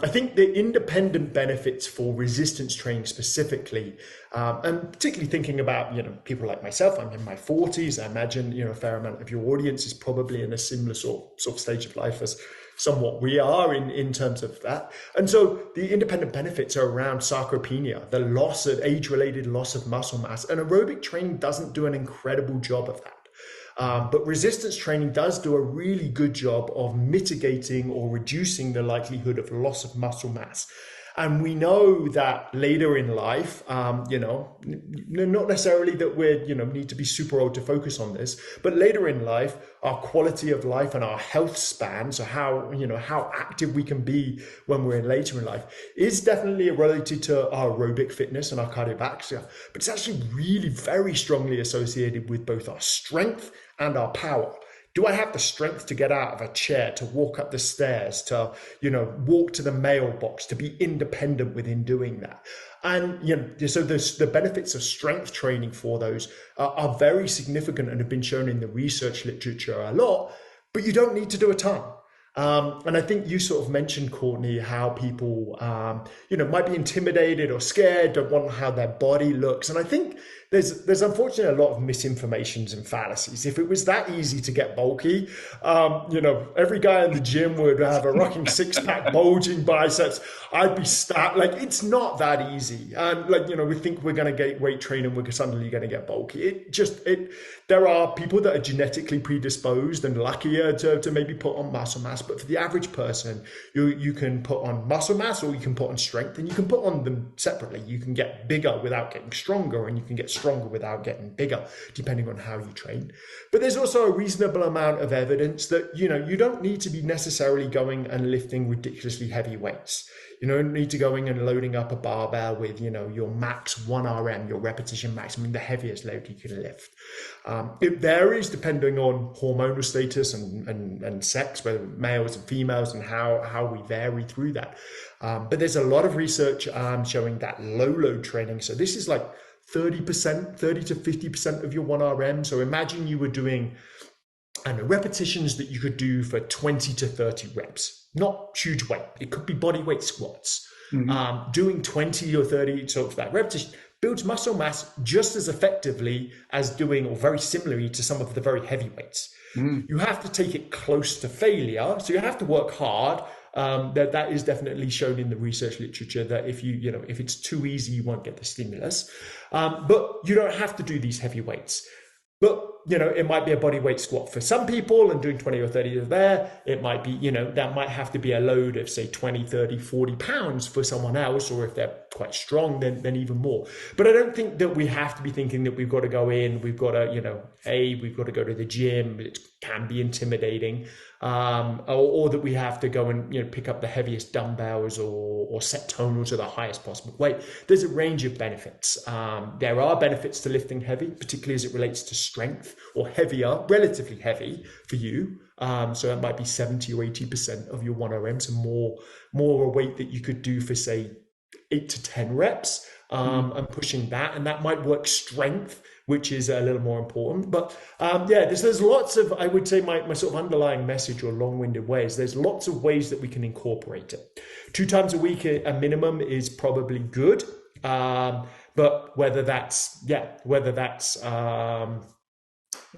I think the independent benefits for resistance training specifically, and particularly thinking about, people like myself, I'm in my 40s. I imagine, a fair amount of your audience is probably in a similar sort of stage of life as somewhat we are in terms of that. And so the independent benefits are around sarcopenia, the loss of age-related loss of muscle mass, and aerobic training doesn't do an incredible job of that. But resistance training does do a really good job of mitigating or reducing the likelihood of loss of muscle mass. And we know that later in life, not necessarily that we need to be super old to focus on this, but later in life, our quality of life and our health span, so how active we can be when we're later in life, is definitely related to our aerobic fitness and our cardiovascular. But it's actually really very strongly associated with both our strength and our power. Do I have the strength to get out of a chair, to walk up the stairs, to, walk to the mailbox, to be independent within doing that? And, so the benefits of strength training for those are very significant and have been shown in the research literature a lot, but you don't need to do a ton. And I think you sort of mentioned, Courtney, how people, might be intimidated or scared, don't want how their body looks. And I think there's unfortunately a lot of misinformations and fallacies. If it was that easy to get bulky, every guy in the gym would have a rocking six-pack, bulging biceps. I'd be it's not that easy. And we think we're going to get weight training, we're suddenly going to get bulky. There are people that are genetically predisposed and luckier to maybe put on muscle mass. But for the average person, you can put on muscle mass or you can put on strength, and you can put on them separately. You can get bigger without getting stronger, and you can get stronger without getting bigger, depending on how you train. But there's also a reasonable amount of evidence that, you don't need to be necessarily going and lifting ridiculously heavy weights. You don't need to go in and loading up a barbell with, your max 1RM, your repetition maximum, the heaviest load you can lift. It varies depending on hormonal status and sex, whether males and females, and how we vary through that. But there's a lot of research showing that low load training. So this is like 30 to 50% of your 1RM. So imagine you were doing repetitions that you could do for 20 to 30 reps, not huge weight. It could be body weight squats. Mm-hmm. Doing 20 or 30 sort of that repetition builds muscle mass just as effectively as doing, or very similarly to, some of the very heavy weights. Mm. You have to take it close to failure. So you have to work hard. That is definitely shown in the research literature, that if if it's too easy, you won't get the stimulus. But you don't have to do these heavy weights. But, it might be a body weight squat for some people, and doing 20 or 30 there. It might be, that might have to be a load of, say, 20, 30, 40 pounds for someone else, or if they're quite strong, then even more. But I don't think that we have to be thinking that we've got to go in, we've got to, we've got to go to the gym. It can be intimidating. Or that we have to go and pick up the heaviest dumbbells or set tonal to the highest possible weight. There's a range of benefits. There are benefits to lifting heavy, particularly as it relates to strength, or heavier, relatively heavy for you. So it might be 70 or 80% of your 1RM, so more a weight that you could do for, say, 8 to 10 reps, and pushing that, and that might work strength, which is a little more important. But there's lots of, I would say, my sort of underlying message, or long-winded ways, there's lots of ways that we can incorporate it. 2 times a week, a minimum, is probably good. But whether that's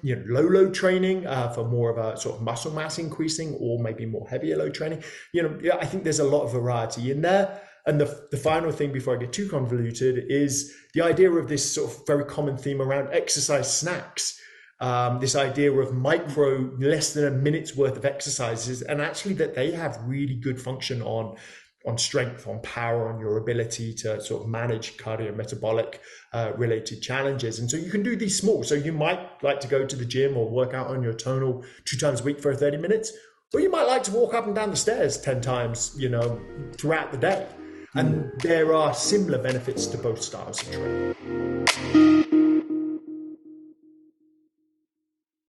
low load training for more of a sort of muscle mass increasing, or maybe more heavier load training, I think there's a lot of variety in there. And the final thing, before I get too convoluted, is the idea of this sort of very common theme around exercise snacks. This idea of micro, less than a minute's worth of exercises, and actually that they have really good function on strength, on power, on your ability to sort of manage cardiometabolic related challenges. And so you can do these small. So you might like to go to the gym or work out on your tonal 2 times a week for 30 minutes, or you might like to walk up and down the stairs 10 times, throughout the day. And there are similar benefits to both styles of training.